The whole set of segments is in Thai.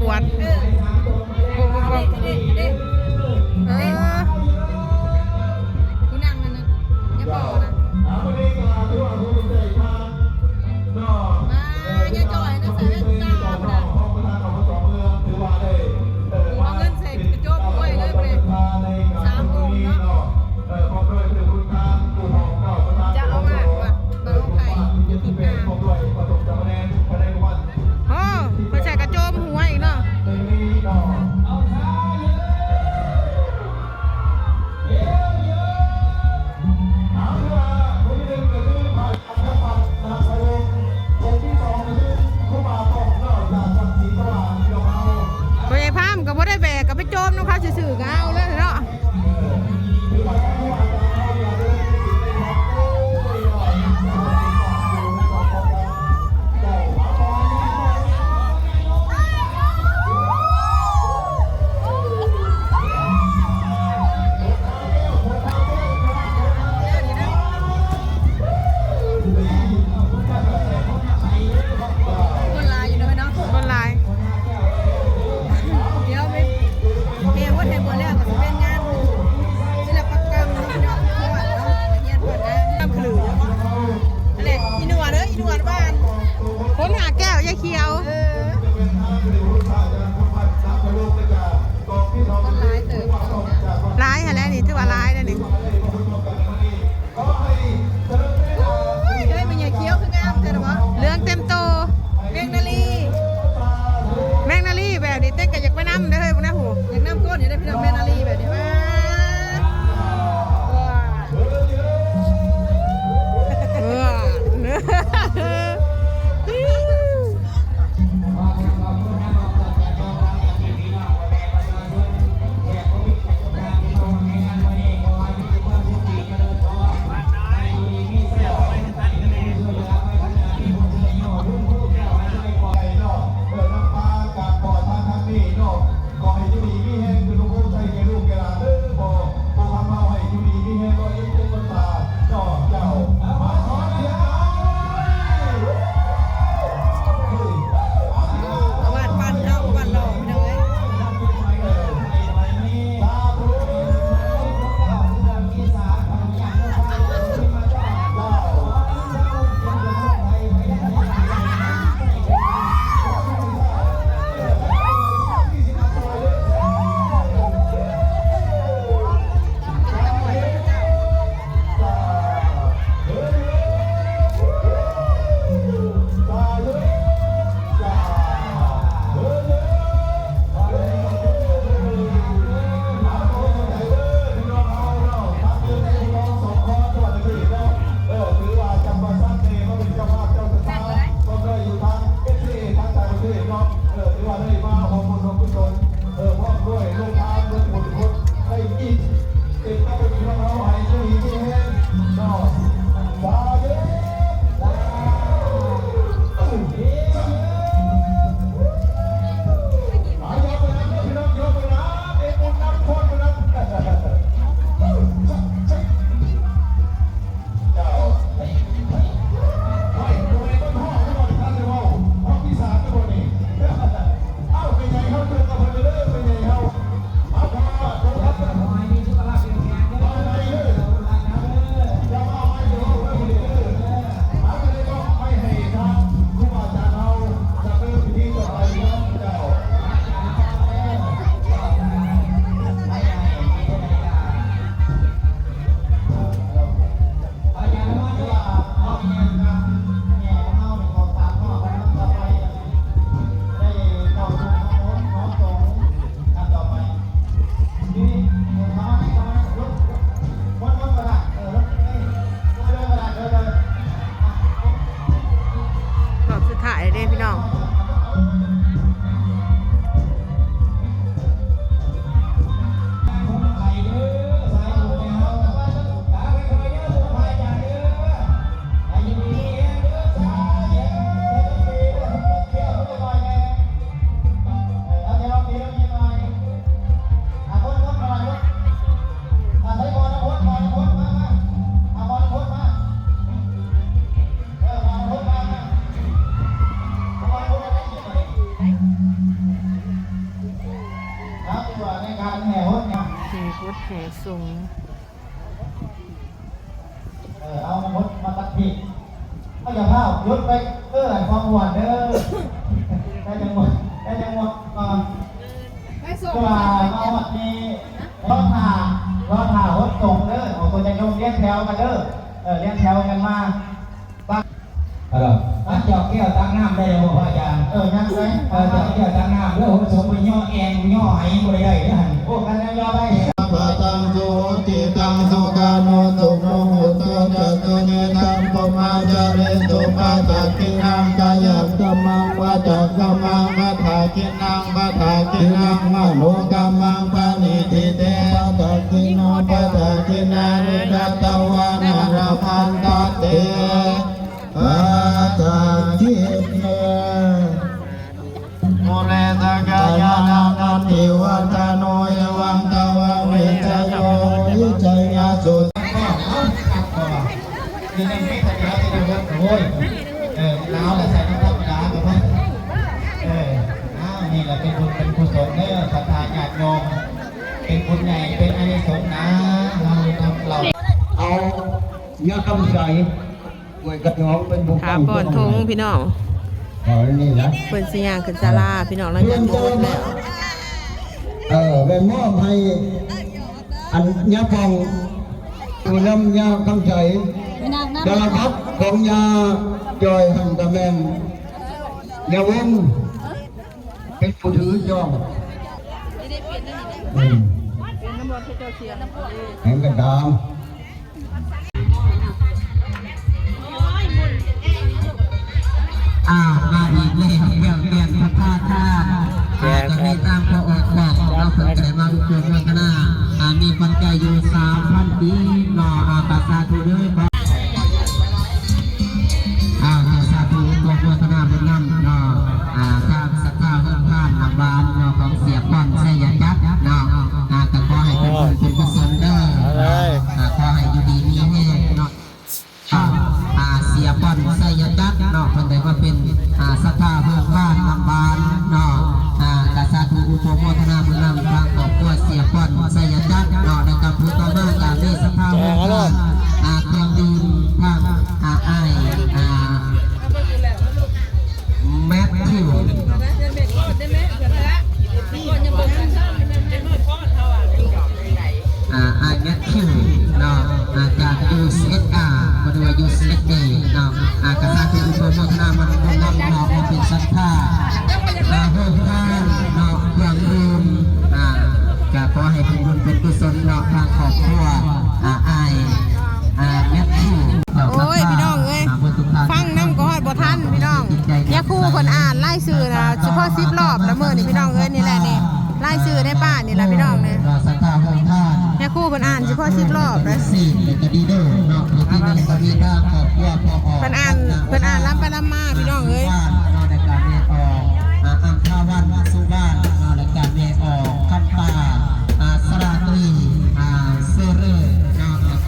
วดคุณนั่งนั่นนะอย่าบอกนะมาอย่าจ่อยนะใส่แว่นตานะเอาเงินใส่กระโจมกล้วยเลยไปเลย3 องค์เนาะจะเอามาว่ะบาลงไข่อยู่ที่กลางโอ้ไปใส่กระโจมหัวอีกเนาะไปพามก็บ่ได้แบกก็ไปโจมน้องเขาซื่อๆก็เอาเลยเนาะคนลายอยู่ด้วยเนาะ คนหลาย เดี๋ยวไปเทวัดไทยบัวแล้วก็จะเป็นงานศิลปกรรมเนาะพี่น้องจังหวัดเนาะเรียนก่อนนะทำขลุ่ยอะไรอีหนวดเด้ออีหนวดบ้าน คนหาแก้วยายเขียว คนร้ายเติบ ร้ายฮะแล้วนี่ถือว่าร้ายแล้วนี่ เฮ้ยมันอย่าเคี้ยวคืองามเธอหรอวะ เรื่องเต็มโต เมงนาลี แมงนาลี่แบบนี้เต้นก็อยากไปนำเด้อเฮ้ยพวกนั้นหู อยากน้ำก้นอยู่ได้พี่น้องเมงนาลีแบบนี้มาว้า เออบ้านปั้นเนาะบ้านหล่อพี่น้องเอ้ยรอบสุดท้ายเลยพี่น้อง ไหน แห่สูง เอาหมดมาตัดผิดก็อย่าพลาดยุดไปความหวานเด้อได้จังหวะก่อน ไปส่ง ตัวมาวัดนี้รอถ่ารถส่งเด้อของคนจะยงเลี้ยงแถวกันเด้อเลี้ยงแถวกันมาบ้างตั้งจอกแก้วตั้งน้ำได้เลยพ่ออาจารย์นั่งเลยจอกแก้วตั้งน้ำเด้อผมส่งไปย่อแองย่อไหบริได้เด้อโอ้กันย่อได้พระตังโสติตังสุกาโนสุโมโหโตจะตุเนตังปมาจาริสุมาจักขินังกายกัมมังวาจักกัมมังมัทธากินังมัทธากินังมโนกัมมังปานิทิเตปัทธากิโนปัทธากินานุรัตตวานาราพันตเตปัทธากิเนโมเลตกายานานันติวัตโนยวังตวะเวชโยวิจยาสุตนี่นั่นไม่ทันแล้วที่เราโอ้ยแล้วแหละใส่น้ำธรรมดาถูกไหมนี่แหละเป็นบุญเป็นกุศลเนี่ยศรัทธาญาติโยมเป็นบุญใหญ่เป็นอานิสงส์นะเราเอาเยอะคำใส่ไว้กระน้องเป็นบุญ ขาปอดทงพี่น้อง นี่นะ เปิดสียางขึ้นศาลาพี่น้องหลังจากโบสถ์แล้ว เป็นมอบให้อันยาฟองดูน้ำยาคำใสดาราครับของยาจอยหันตะแมงยาวงเป็นผู้ถือยอมแห่งกันดามมาอีกแล้วเรียนพระธาตุจะให้ตามพระองค์บอกเราเพิ่งได้มาทุกคนเมื่อขณะมีปัจจัยอยู่3,000 ปีรออาตาสาธุด้วยบอกสาธุตัวเมื่อขณะเป็นน้ำรอข้ามสักข้าวข้ามบานรอของเสียป้อนใส่ยันยัดรอก็ขอให้เป็นบุญเป็นกุศลเด้อขอให้อยู่ดีมีแห้งเนาะเสียป้อนใส่ยันยัดเนาะคนใดว่าเป็นสักข้าวเพิ่มบ้านนำบานเนาะกษัตริย์อุปโภคนาบุญนำทางครอบครัวเสียป้อนใส่ยันยัดเนาะในกับผู้ต่อมาการเรียกสักข้าวเพิ่มบ้านเครื่องดื่มทางแมทธิวแมทธิวเนาะจาก USSR มาดู USSD เนาะกษัตริย์อุปโภคนามันนำเราเป็นศรัทธาเพิ่มบ้านเนาะเครื่องดื่มก็ขอให้เป็นบุญเป็นกุศลเนาะทางครอบครัวแมทธิว โอ้ยพี่น้องเอ้ยฟังน้ำก็ฮอดบ่ทันพี่น้องยาคู่คนอ่านไล่ซื้อนะเฉพาะ10 รอบละมื้อนี่พี่น้องเอ้ยนี่แหละนี่ไล่ซื้อในป้านี่แหละพี่น้องเนี่ยยาคู่คนอ่านเฉพาะ10 รอบนะเพิ่นอ่านล้ำไปล้ำมาพี่น้องเอ้ยอัมพาวันสุวรรณรายการเมออกคำป่าสระตรีเซเร่แล้วก็พ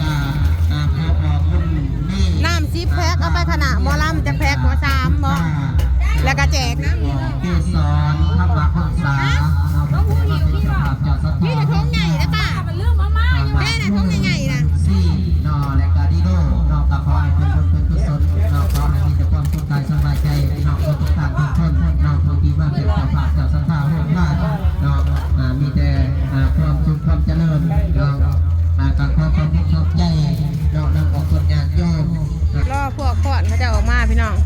อออกรุ่นนี่ น้ำ10 แพ็คเอาไปขณะหมอลำจะแพ็คหัว3บ่แล้วก็แจกน้ำ เกสรธรรมพงษาเราเป็นเจ้าภาพเจ้าสถาน นี่แต่ท้องใหญ่นะป้าแม่น่ะท้องใหญ่ๆนะ ซี่และกาดิโดกับขอให้เป็นบุญเป็นกุศลขอให้มีแต่ความสุขกายสบายใจทุกท่านทุกคนผู้ที่มาเป็นเจ้าภาพเจ้าสถานร่วมบ้านมีแต่ความสุขความเจริญการขอความขอบใจนำออกคนญาติโยม รอพวกก่อนเขาจะออกมาพี่น้อง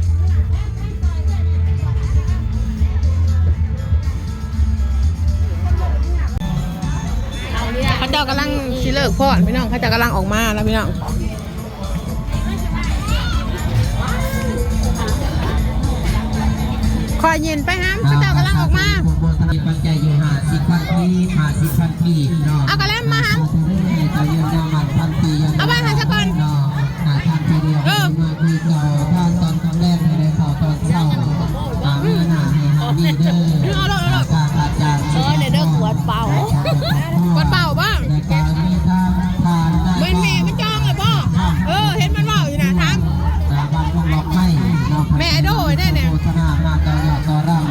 เขาเจ้ากำลังชิเลิกพอดพี่น้องเขาเจ้ากำลังออกมาแล้วพี่น้องคอยเย็นไปฮะเขาเจ้ากำลังออกมาปัจจัยอยู่50,000 ปีเอากระเล่มมาฮะเอาไปหาสักคนทางทีเดียวมาคุยต่อท่านตอนครั้งแรกในข่าวตอนเช้าเมื่อหน้าให้หาดีเด้อการอาจารย์เดี๋ยวเด้อขวดเป่าบ้างในการมีทางผ่านเหมือนแม่มันจองเลยบ่เห็นมันเป่าอยู่นะทั้ง บ้านต้องล็อกไม่แม่โดยได้เนี่ย โฆษณาหน้าต่อร่าง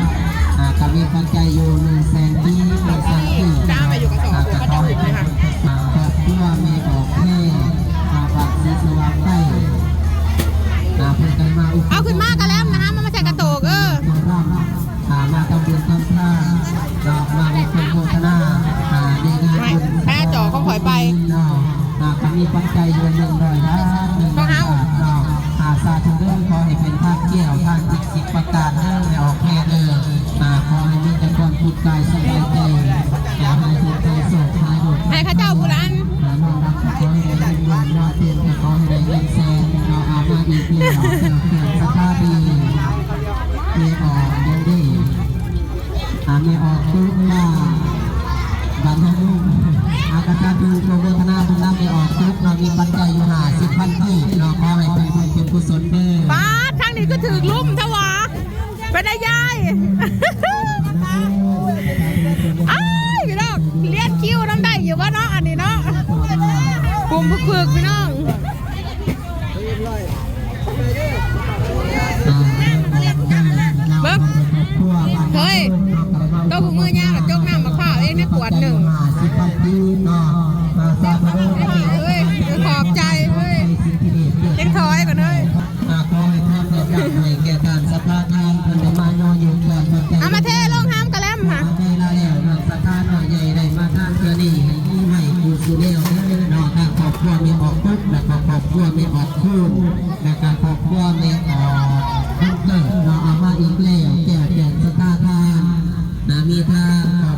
ก็มีปัจจัยอยู่100,000 ปี100,000 ปี ตามไปอยู่กับ2 ตัวก็จะถึงเลยค่ะ ตกายสบายใจอยากให้ทุกท่านสุขท้ายหมด ให้ข้าเจ้าผู้นั้น หานอนรับขอให้ได้ยินวันรอเตียนขอให้ได้ยินแสนเราอามาอีกเรื่องเรื่องสภาพดีไม่ออกยังดีไม่ออกทุกมาบันทึกอากาศดูโปรโมทนาบุญรับไม่ออกทุกเรามีปัจจัยอยู่50,000ที่เราขอให้เป็นบุญเป็นกุศลเด้อ ป้าทางนี้ก็ถือลุ่มทวะไปได้ยายอ้ายพี่น้องเลียนคิ้วน้ำได้อยู่วะเนาะอันนี้เนาะปุ่มพึกๆพี่น้องเบิ้งเฮ้ยตัวผู้มือย่างจกน้ำมะพร้าวเองในขวดหนึ่งเฮ้ยขอบใจเฮ้ยเล็กถอยก่อนเฮ้ยเอามาเทลงห้ามกระแลมค่ะครอบครัวมีออกปุ๊บแล้วก็ครอบครัวมีออกคู่แล้วก็ครอบครัวมีออกเพิ่มเราเอามาอีกแล้วแก่สตาทานมีทางครอบ